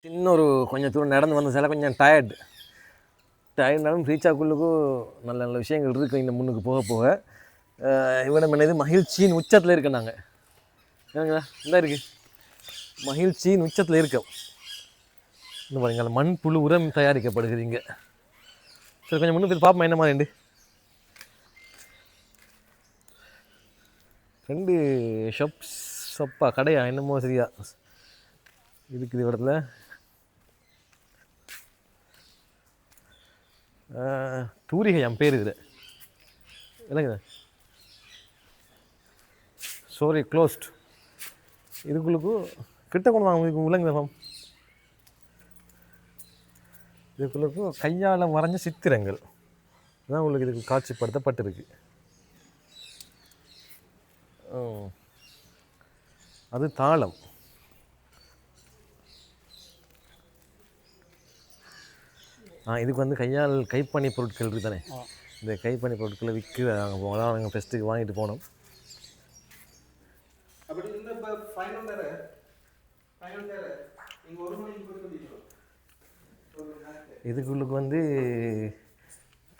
சின்ன ஒரு கொஞ்சம் தூரம் நடந்து வந்த சில கொஞ்சம் டயர்ட்னாலும் ரீச்சாக்குள்ளுக்கும் நல்ல நல்ல விஷயங்கள் இருக்குது இந்த முன்னுக்கு போக போக. இவனம் என்னது மகிழ்ச்சியின் உச்சத்தில் இருக்க நாங்கள் ஏங்களா இந்த இருக்குது மகிழ்ச்சியின் உச்சத்தில் இருக்கோம். இந்த பாருங்க மண் புழு உரம் தயாரிக்கப்படுகிறீங்க. சரி கொஞ்சம் முன்னு போய் பார்ப்போம் என்ன மாதிரி ரெண்டு ஷப்பா கடையா என்னமோ சரியா இருக்குது இடத்துல. தூரிகை என் பேர் இது இல்லைங்க சாரி க்ளோஸ்ட். இதுக்குள்ளுக்கும் கிட்ட கொண்டு வாங்க இல்லைங்க மேம். இதுக்குள்ளுக்கும் கையால் வரைஞ்ச சித்திரங்கள் தான் உங்களுக்கு இதுக்கு காட்சிப்படுத்தப்பட்டிருக்கு. அது தாளம். இதுக்கு வந்து கையால் கைப்பணி பொருட்கள் இருக்குது தானே. இந்த கைப்பணி பொருட்களை விற்க நாங்கள் போகலாம். நாங்கள் ஃபெஸ்ட்டுக்கு வாங்கிட்டு போனோம். இதுக்குள்ளுக்கு வந்து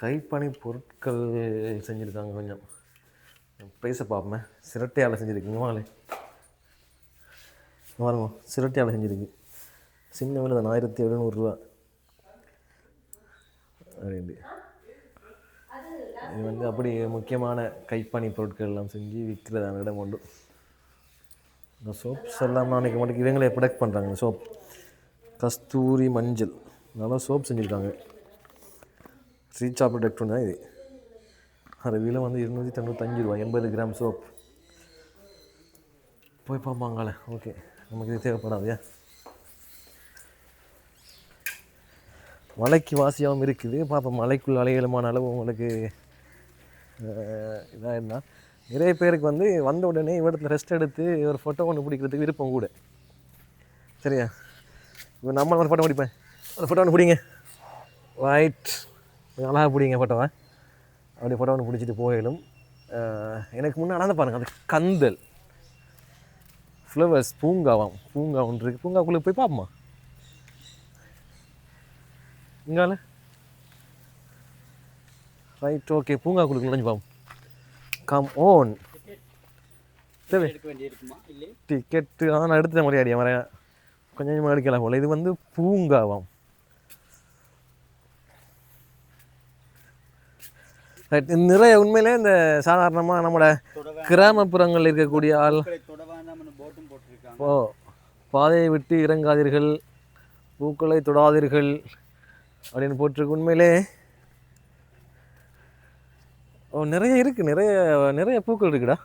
கைப்பணி பொருட்கள் செஞ்சுருக்காங்க. கொஞ்சம் ப்ரைஸை பார்ப்போமே. சிரட்டையால் செஞ்சுருக்குங்க வாங்களே பாருங்க. சிரட்டையால் செஞ்சுருக்கு. சின்ன விலை தான் 1700 அப்படின்ட்டு. இது வந்து அப்படி முக்கியமான கைப்பணி பொருட்கள் எல்லாம் செஞ்சு விற்கிறதான இடம் உண்டு. இந்த சோப்ஸ் எல்லாம் அன்றைக்கி மட்டும் இவங்களே ப்ரொடக்ட் பண்ணுறாங்க. சோப் கஸ்தூரி மஞ்சள் நல்லா சோப் செஞ்சுருக்காங்க. ரீச்சா ப்ரொடக்ட் தான் இது. அது விலை வந்து 295 80 கிராம் சோப். போய் பார்ப்பாங்களே. ஓகே நமக்கு இது தேவைப்படாதையா. மலைக்கு வாசியாகவும் இருக்குது. பார்ப்போம் மலைக்குள் அலைகளுமான அளவு உங்களுக்கு இதாக இருந்தால். நிறைய பேருக்கு வந்து வந்த உடனே இவ்விடத்தில் ரெஸ்ட் எடுத்து ஒரு ஃபோட்டோ ஒன்று பிடிக்கிறதுக்கு விருப்பம் கூட. சரியா இப்போ நம்ம ஒரு ஃபோட்டோ பிடிப்பேன். ஒரு ஃபோட்டோ ஒன்று பிடிங்க. ரைட் அழகாக பிடிங்க ஃபோட்டோவை. அப்படி ஃபோட்டோ ஒன்று பிடிச்சிட்டு போயிடும். எனக்கு முன்னாடி நடந்து பாருங்கள். அது கந்தல் ஃப்ளவர்ஸ் பூங்கா ஒன்று இருக்குது. பூங்காக்குள்ளே போய் பார்ப்போமா. இங்கால ரைட் ஓகே பூங்காக்குள்ளே நுழைஞ்சு பார்ப்போம். கம் ஓன் டிக்கெட்டு நான் எடுத்துகிட்ட முறையாடியா வரேன். கொஞ்சம் கொஞ்சமாக எடுக்கலாம் போல். இது வந்து பூங்காவாம். ரைட் நிறைய உண்மையிலே இந்த சாதாரணமாக நம்மளோட கிராமப்புறங்கள் இருக்கக்கூடிய ஆள் பாதையை விட்டு இறங்காதீர்கள், பூக்களை தொடாதீர்கள் அப்படின்னு போட்டிருக்கு. உண்மையிலே நிறைய இருக்குது. நிறைய பூக்கள் இருக்குடா.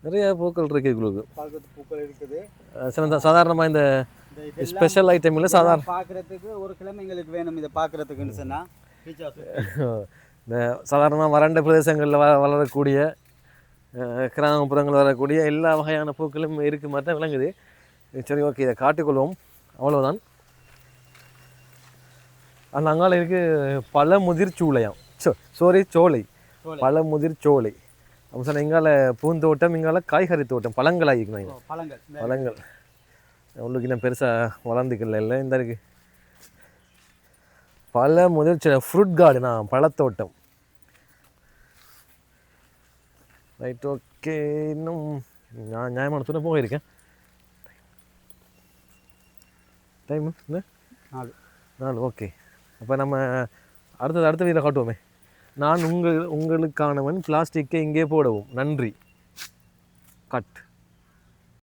நிறைய பூக்கள் இருக்குது. உங்களுக்கு பூக்கள் இருக்குது. சில சாதாரணமாக இந்த ஸ்பெஷல் ஐட்டம் இல்லை. சாதாரண பார்க்குறதுக்கு ஒரு கிழமை எங்களுக்கு வேணும் இதை பார்க்குறதுக்குன்னு சொன்னால். இந்த சாதாரணமாக வறண்ட பிரதேசங்களில் வளரக்கூடிய கிராமப்புறங்களில் வரக்கூடிய எல்லா வகையான பூக்களும் இருக்குது மாதிரி தான் விளங்குது. சரி ஓகே இதை காட்டிக்கொள்வோம். அவ்வளோதான். அந்த அங்கால இருக்குது பழமுதிர் சூளையாம். சோலை பழமுதிர் சோலை. அப்போ சொன்ன இங்கால பூந்தோட்டம், இங்கால காய்கறி தோட்டம், பழங்கள் ஆகிக்கணும். பழங்கள் உங்களுக்கு இன்னும் பெருசாக வளர்ந்துக்கல இல்லை. இந்த இருக்குது பழமுதிர் ஃப்ரூட் கார்டனா பழத்தோட்டம். Right okay. இன்னும் நான் நியாயமான தூரம் போயிருக்கேன். டைமு இல்லை 4 ஓகே. அப்போ நம்ம அடுத்த வீடியோ காட்டுவோமே. நான் உங்களுக்கானவன் பிளாஸ்டிக்கை இங்கே போடவும். நன்றி. கட்.